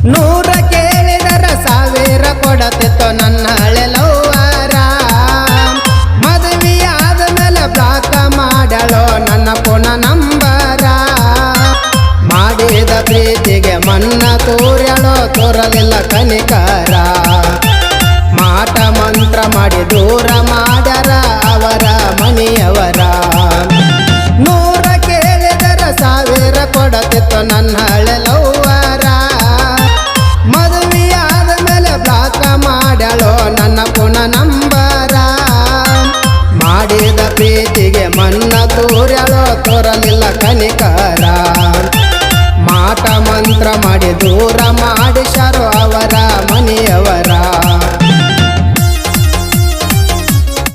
ನೂರ ಕೇಳಿದರ ಸಾವಿರ ಕೊಡತಿತ್ತು ನನ್ನ ಹಳೆ ಲವ್ವರ. ಮದುವೆಯಾದ ಮೇಲೆ ಬ್ಲಾಕ ಮಾಡಳೋ ನನ್ನ ಪುನಃ ನಂಬರ. ಮಾಡಿದ ಪ್ರೀತಿಗೆ ಮನ್ನ ತೋರ್ಯಾಳೋ ತೋರಲಿಲ್ಲ ಕನಿಕರ. ಮಾಟ ಮಂತ್ರ ಮಾಡಿ ದೂರ ಮಾಡ್ಯಾರ ಅವರ ಮನೆಯವರ. ನೂರ ಕೇಳಿದರ ಸಾವಿರ ಕೊಡತಿತ್ತು ನನ್ನ ಹಳೆ ಲವ್ವರ. ಮದುವೆಯಾದ ಮೇಲೆ ಬ್ಲಾಕ ಮಾಡ್ಯಾಳೋ ನನ್ನ ಪುನಃ ನಂಬರ. ಮಾಡಿದ ಪ್ರೀತಿಗೆ ಮನ್ನ ತೋರ್ಯಾಳೋ ತೋರಲಿಲ್ಲ ಕನಿಕರ. ಮಾಟ ಮಂತ್ರ ಮಾಡಿ ದೂರ ಮಾಡಿಸ್ಯಾರೋ